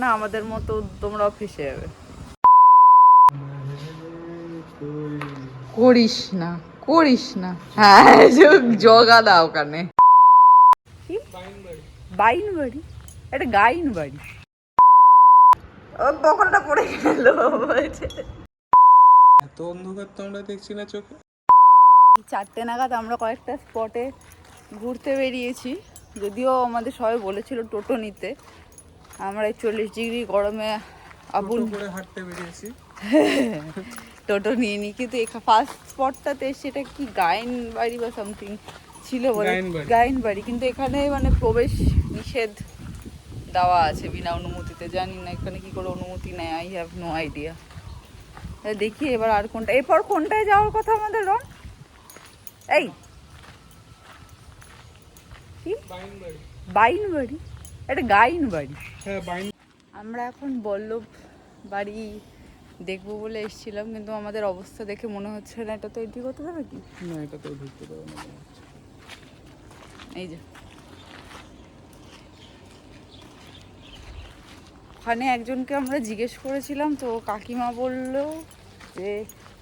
না আমাদের মতো তোমরাও ফেসে যাবে। করিস না করিস না, হ্যাঁ জগা দাও ওখানে। বাইন বাড়ি, এটা গাইন বাড়ি। ও বকলটা পড়ে গেল বলছে। এত অন্ধকার তো আমরা দেখছি না চোখে। 4টে নাগাদ আমরা কয়েকটা স্পটে ঘুরতে বেরিয়েছি, যদিও আমাদের সবাই বলেছিল টোটো নিতে। আমরা এই 40 ডিগ্রি গরমে আবুল করে হাঁটতে বেরিয়েছি, টোটো নিয়ে নিই। কিন্তু ফার্স্ট স্পটটাতে সেটা কি গাইন বাড়ি বা সামথিং ছিল বলে, গাইন বাড়ি। কিন্তু এখানে মানে প্রবেশ নিষেধ দেওয়া আছে বিনা অনুমতিতে। জানি না এখানে কি করে অনুমতি নেয়, আই হ্যাভ নো আইডিয়া। দেখি এবার আর কোনটা, এরপর কোনটায় যাওয়ার কথা আমাদের রন? এই কি বাইন বাড়ি, এটা গাইন বাড়ি। হ্যাঁ বাইন। আমরা এখন বল্লভ বাড়ি দেখবো বলে এসেছিলাম, কিন্তু আমাদের অবস্থা দেখে মনে হচ্ছে না এটা তো এন্ট্রি করতে হবে কি না, এটা তো ঢুকতে পারবো না। এই যে ওখানে একজনকে আমরা জিজ্ঞেস করেছিলাম, তো কাকিমা বলল যে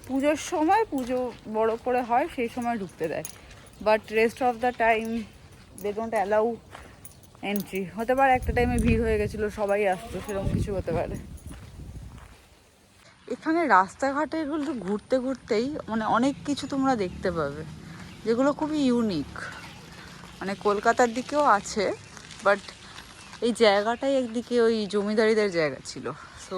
পুজোর সময়, পুজো বড় করে হয় সেই সময় ঢুকতে দেয়, but rest of the time they don't allow entry. হতে পারে একটা টাইমে ভিড় হয়ে গেছিলো, সবাই আসতো, সেরকম কিছু হতে পারে। এখানে রাস্তাঘাটে এগুলো ঘুরতে ঘুরতেই মানে অনেক কিছু তোমরা দেখতে পাবে, যেগুলো খুবই ইউনিক। মানে কলকাতার দিকেও আছে, বাট এই জায়গাটাই একদিকে ওই জমিদারিদের জায়গা ছিল। সো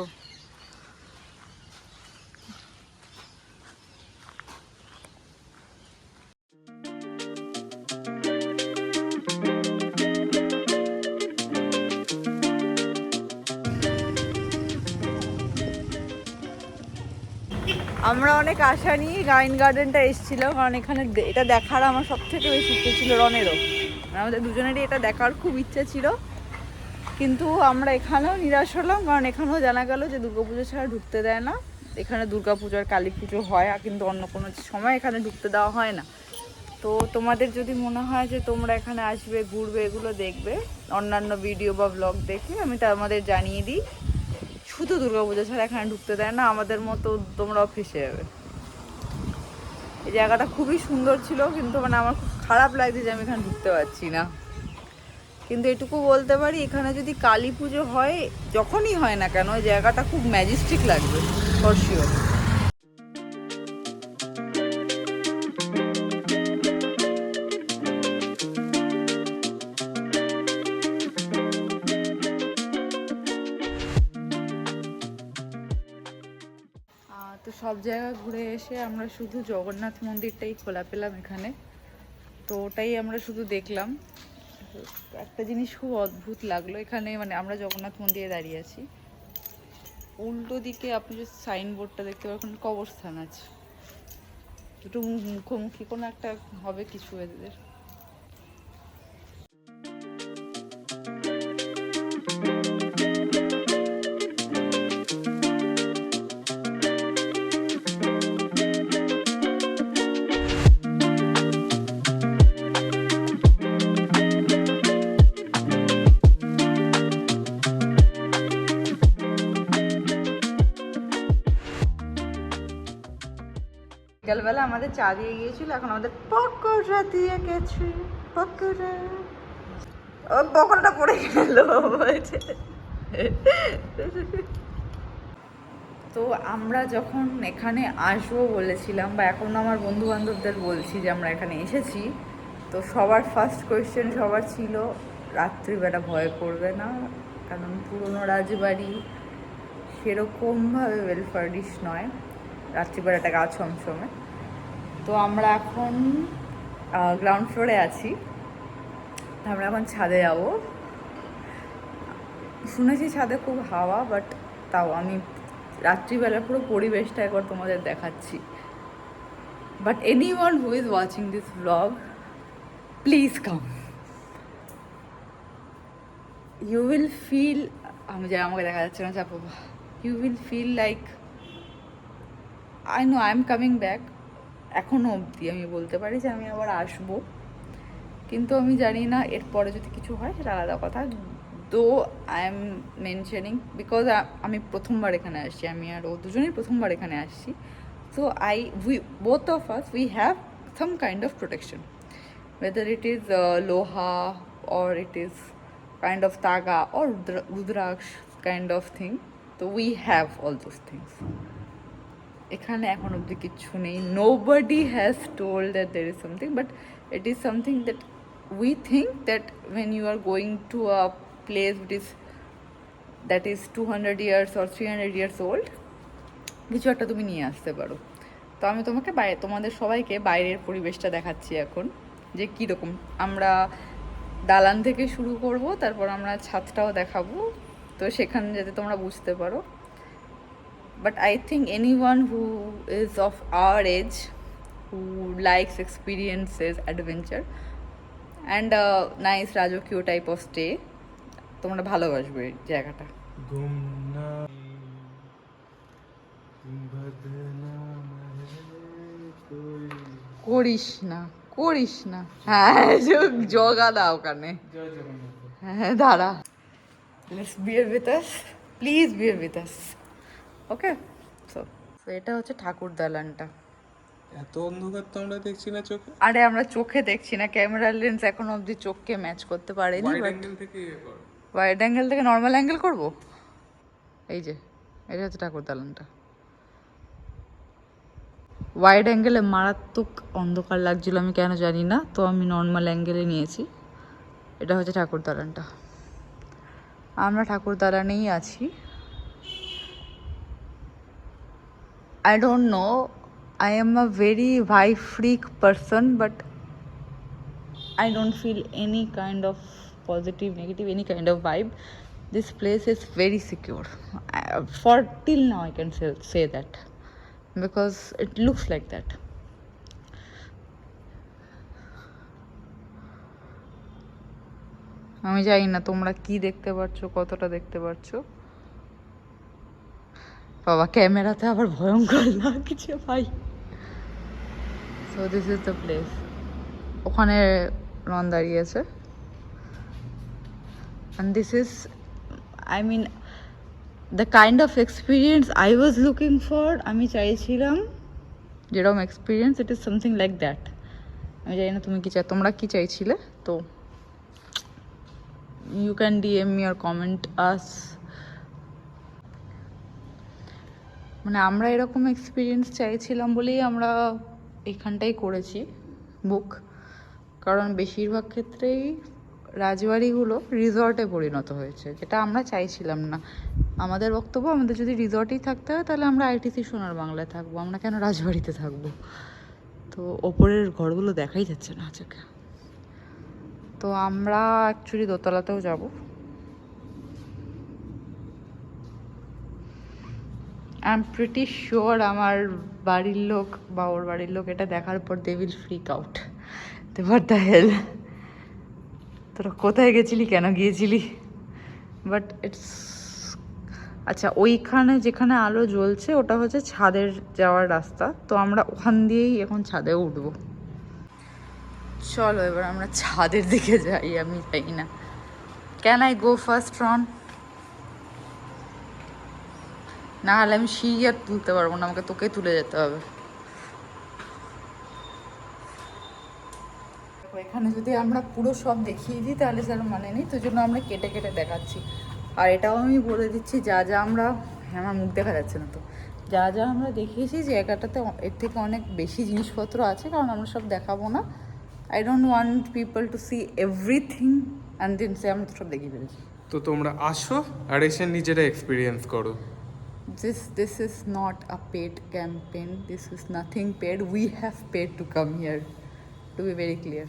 আমরা অনেক আশা নিয়ে গাইন গার্ডেনটা এসেছিলাম, কারণ এখানে এটা দেখার আমার সব থেকে বেশি ইচ্ছে ছিল, রনেরও। আমাদের দুজনেরই এটা দেখার খুব ইচ্ছে ছিল, কিন্তু আমরা এখানেও নিরাশ হলাম, কারণ এখানেও জানা গেল যে দুর্গাপুজো ছাড়া ঢুকতে দেয় না। এখানে দুর্গাপুজো আর কালী পুজো হয়, কিন্তু অন্য কোনো সময় এখানে ঢুকতে দেওয়া হয় না। তো তোমাদের যদি মনে হয় যে তোমরা এখানে আসবে, ঘুরবে, এগুলো দেখবে, অন্যান্য ভিডিও বা ব্লগ দেখে আমি তা আমাদের জানিয়ে দিই, শুধু দুর্গাপুজো ছাড়া এখানে ঢুকতে দেয় না, আমাদের মতো তোমরাও ফেসে যাবে। এই জায়গাটা খুবই সুন্দর ছিল, কিন্তু মানে আমার খুব খারাপ লাগছে যে আমি এখানে ঢুকতে পারছি না। কিন্তু এটুকু বলতে পারি, এখানে যদি কালী পুজো হয়, যখনই হয় না কেন, ওই জায়গাটা খুব ম্যাজেস্টিক লাগবে ফর শিওর। তো সব জায়গা ঘুরে এসে আমরা শুধু জগন্নাথ মন্দিরটাই খোলা পেলাম এখানে, তো ওটাই আমরা শুধু দেখলাম। একটা জিনিস খুব অদ্ভুত লাগলো এখানে, মানে আমরা জগন্নাথ মন্দিরে দাঁড়িয়ে আছি, উল্টো দিকে আপনি যে সাইনবোর্ডটা দেখতে পাবেন কবরস্থান আছে, দুটো মুখোমুখি কোনো একটা হবে কিছু এদের। বিকালবেলা আমাদের চা দিয়ে গিয়েছিল, এখন আমাদের পকোড়া দিয়ে গেছে। পকোড়া, ও পকোড়াটা পড়ে গেল বলছে। তো আমরা যখন এখানে আসবো বলেছিলাম, বা এখন আমার বন্ধু বান্ধবদের বলছি যে আমরা এখানে এসেছি, তো সবার ফার্স্ট কোয়েশ্চেন সবার ছিল রাত্রিবেলা ভয় করবে না, কারণ পুরনো রাজবাড়ি সেরকমভাবে ওয়েল ফার্নিশ নয়, রাত্রিবেলাটা গা ছমছমে। তো আমরা এখন গ্রাউন্ড ফ্লোরে আছি, আমরা এখন ছাদে যাবো। শুনেছি ছাদে খুব হাওয়া, বাট তাও আমি রাত্রিবেলা পুরো পরিবেশটা একবার তোমাদের দেখাচ্ছি। But anyone who is watching this blog, please come, you will feel, আমি যাই, আমাকে দেখা যাচ্ছে না, চাপো, you will feel like I know I am coming back. এখনও অবধি আমি বলতে পারি যে আমি আবার আসবো, কিন্তু আমি জানি না এরপরে যদি কিছু হয় সেটা আলাদা কথা। তো আই এম মেনশনিং বিকজ আমি প্রথমবার এখানে আসছি, আমি আর ও দুজনেই প্রথমবার এখানে আসছি। So we both of us we have some kind of protection, whether it is loha or it is kind of taga or rudraksh kind of thing. So we have all those things. এখানে এখন অবধি কিচ্ছু নেই, nobody has told that there is something, but it is something that we think that when you are going to a place that is 200 years or 300 years old, কিছু একটা তুমি নিয়ে আসতে পারো। তো আমি তোমাকে তোমাদের সবাইকে বাইরের পরিবেশটা দেখাচ্ছি এখন, যে কীরকম। আমরা দালান থেকে শুরু করব, তারপর আমরা ছাদটাও দেখাবো, তো সেখানে যাতে তোমরা বুঝতে পারো। But I think anyone who is of our age, who likes experiences, adventure, and a nice Rajakyo type of stay, তোমরা ভালোবাসবে এই জায়গাটা। করিস না, করিস না, হ্যাঁ জগা দাও ওখানে, হ্যাঁ দাঁড়া। Let's bear with us, please bear with us. Okay, so এটা হচ্ছে ঠাকুর দালানটা। এত অন্ধকার তো আমরা দেখছি না চোখে। আরে আমরা চোখে দেখছি না, ক্যামেরার লেন্স এখন অবধি চোখকে ম্যাচ করতে পারেনি। ওয়াইড অ্যাঙ্গেল থেকে করো। ওয়াইড অ্যাঙ্গেল থেকে নর্মাল অ্যাঙ্গেল করব। এই যে এটা হচ্ছে ঠাকুর দালানটা। ওয়াইড অ্যাঙ্গেলে মারাত্মক অন্ধকার লাগছিল, আমি কেন জানি না, তো আমি নর্মাল অ্যাঙ্গেলে নিয়েছি। এটা হচ্ছে ঠাকুর দালানটা, আমরা ঠাকুর দালানেই আছি। I don't know, I am a very vibe freak person, but I don't feel any kind of positive, negative, any kind of vibe. This place is very secure. For till now I can say that, because it looks like that. আমি জানি না তোমরা কি দেখতে পাচ্ছো, কতটা দেখতে পাচ্ছো। বাবা ক্যামেরাতে আবার ভয়ঙ্কর লাগছে ভাই। So this is the place. ওখানে রন দাঁড়িয়েছে, and this is, I mean, the kind of experience I was looking for. আমি চাইছিলাম যেরকম experience, it is something like that. আমি জানি না তুমি কি তোমরা কি চাইছিলে, তো you can DM me or comment us. মানে আমরা এরকম এক্সপিরিয়েন্স চাইছিলাম বলেই আমরা এখানটাই করেছি বুক, কারণ বেশিরভাগ ক্ষেত্রেই রাজবাড়িগুলো রিসর্টে পরিণত হয়েছে, যেটা আমরা চাইছিলাম না। আমাদের বক্তব্য, আমাদের যদি রিসর্টেই থাকতে হয় তাহলে আমরা আইটিসি সোনার বাংলায় থাকবো, আমরা কেন রাজবাড়িতে থাকবো। তো ওপরের ঘরগুলো দেখাই যাচ্ছে না চোখে। তো আমরা অ্যাকচুয়ালি দোতলাতেও যাব। আই এম প্রিটি শিওর আমার বাড়ির লোক বা ওর বাড়ির লোক এটা দেখার পর they will freak out. What the hell, তোরা কোথায় গেছিলি, কেন গিয়েছিলি? বাট ইটস, আচ্ছা ওইখানে যেখানে আলো জ্বলছে ওটা হচ্ছে ছাদের যাওয়ার রাস্তা, তো আমরা ওখান দিয়েই এখন ছাদে উঠবো। চলো এবার আমরা ছাদের দিকে যাই। আমি যাই না, ক্যান আই গো ফার্স্ট রন? না হলে আমি সিঁড়ি আর তুলতে পারবো না, আমাকে তোকে তুলে যেতে হবে। এখানে যদি আমরা পুরো সব দেখিয়ে দিই তাহলে স্যার মানে নেই, তো জন্য আমরা কেটে কেটে দেখাচ্ছি। আর এটাও আমি বলে দিচ্ছি, যা যা আমরা, আমার মুখ দেখা যাচ্ছে না তো, যা যা আমরা দেখিয়েছি জায়গাটাতে এর থেকে অনেক বেশি জিনিসপত্র আছে, কারণ আমরা সব দেখাবো না। I don't want people to see everything and then সে আমরা তো সব দেখিয়ে ফেলেছি। তো তোমরা আসো আর এসে নিজেরা এক্সপিরিয়েন্স করো। This is not a paid campaign. This is nothing paid. We have paid to come here, to be very clear.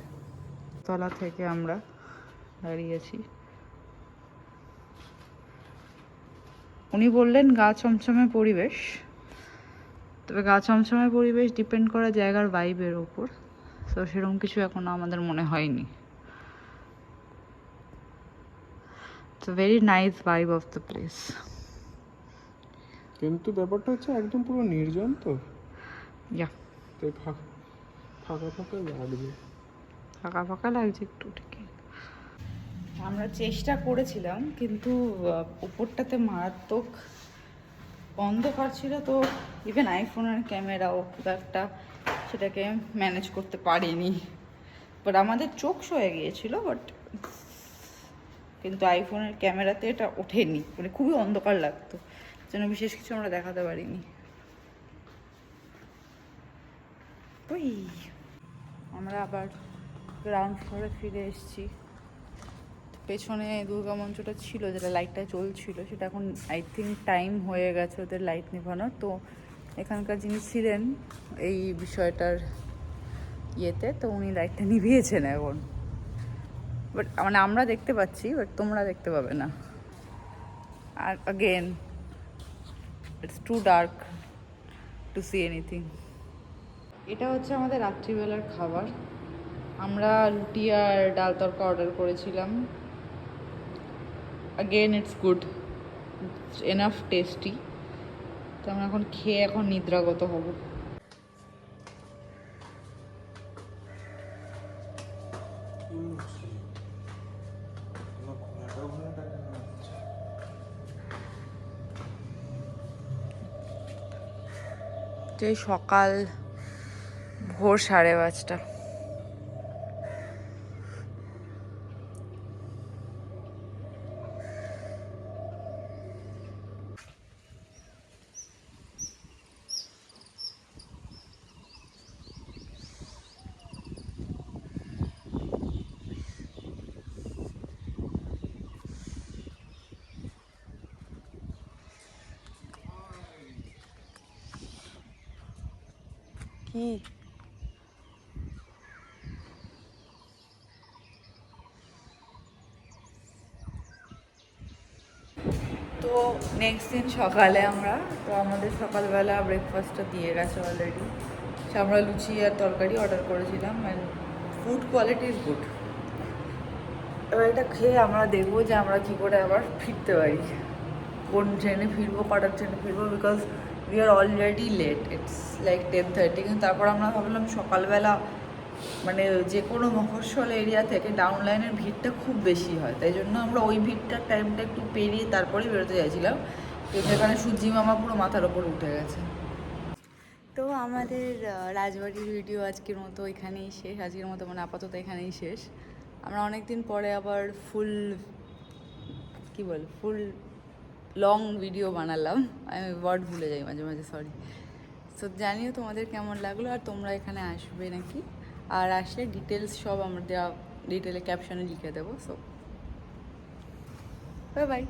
তলা থেকে আমরা দাঁড়িয়েছি। উনি বললেন গা ছমছমে পরিবেশ, তবে গা ছমছমে পরিবেশ ডিপেন্ড করা জায়গার ভাইবের ওপর, তো সেরকম কিছু এখনো আমাদের মনে হয়নি। It's a very nice vibe of the place. কিন্তু ব্যাপারটা হচ্ছে একদম পুরো নির্জন, তো ইয়া তাই ফাঁকা ফাঁকা লাগবে। ফাঁকা ফাঁকা লাগছে একটু, ঠিকই। আমরা চেষ্টা করেছিলাম, কিন্তু উপরটাতে মারাত্মক অন্ধকার ছিল, তো ইভেন আইফোনের ক্যামেরাও খুব একটা সেটাকে ম্যানেজ করতে পারিনি। বাট আমাদের চোখ সয়ে গিয়েছিল, বাট কিন্তু আইফোনের ক্যামেরাতে এটা ওঠেনি, মানে খুবই অন্ধকার লাগতো, যেন বিশেষ কিছু আমরা দেখাতে পারিনি। ওই আমরা আবার গ্রাউন্ড ফ্লোরে ফিরে এসেছি। পেছনে দুর্গা মঞ্চটা ছিল, যেটা লাইটটা চলছিল, সেটা এখন আই থিঙ্ক টাইম হয়ে গেছে ওদের লাইট নেভানোর। তো এখানকার যিনি ছিলেন এই বিষয়টার ইয়েতে, তো উনি লাইটটা নিভিয়েছেন এখন। বাট মানে আমরা দেখতে পাচ্ছি, বাট তোমরা দেখতে পাবে না। আর again it's too dark to see anything. এটা হচ্ছে আমাদের রাত্রিবেলার খাবার। আমরা রুটি আর ডাল তরকা অর্ডার করেছিলাম। Again it's good, enough tasty. তো আমরা এখন খেয়ে এখন নিদ্রাগত হব। এই সকাল ভোর 5:30। কি তো নেক্সট দিন সকালে আমরা, তো আমাদের সকালবেলা ব্রেকফাস্টটা দিয়ে গেছে অলরেডি। সে আমরা লুচি আর তরকারি অর্ডার করেছিলাম, and food quality is good. এবার এটা খেয়ে আমরা দেখবো যে আমরা কী করে আবার ফিরতে পারি, কোন ট্রেনে ফিরবো, কটার ট্রেনে ফিরবো, because we are already late, it's like 10:30। কিন্তু তারপর আমরা ভাবলাম সকালবেলা মানে যে কোনো মফস্বল এরিয়া থেকে ডাউন লাইনের ভিড়টা খুব বেশি হয়, তাই জন্য আমরা ওই ভিড়টার টাইমটা একটু পেরিয়ে তারপরেই বেরোতে চাইছিলাম। তো সেখানে সূর্যি মামা পুরো মাথার ওপর উঠে গেছে। তো আমাদের রাজবাড়ির ভিডিও আজকের মতো এখানেই শেষ। আজকের মতো মানে আপাতত এখানেই শেষ। আমরা অনেক দিন পরে আবার ফুল লং ভিডিও বানালাম। আমি ওয়ার্ড ভুলে যাই মাঝে মাঝে, সরি। তো জানিও তোমাদের কেমন লাগলো, আর তোমরা এখানে আসবে নাকি, আর আসলে ডিটেলস সব আমরা ডিটেলে ক্যাপশনে লিখে দেবো। So bye bye.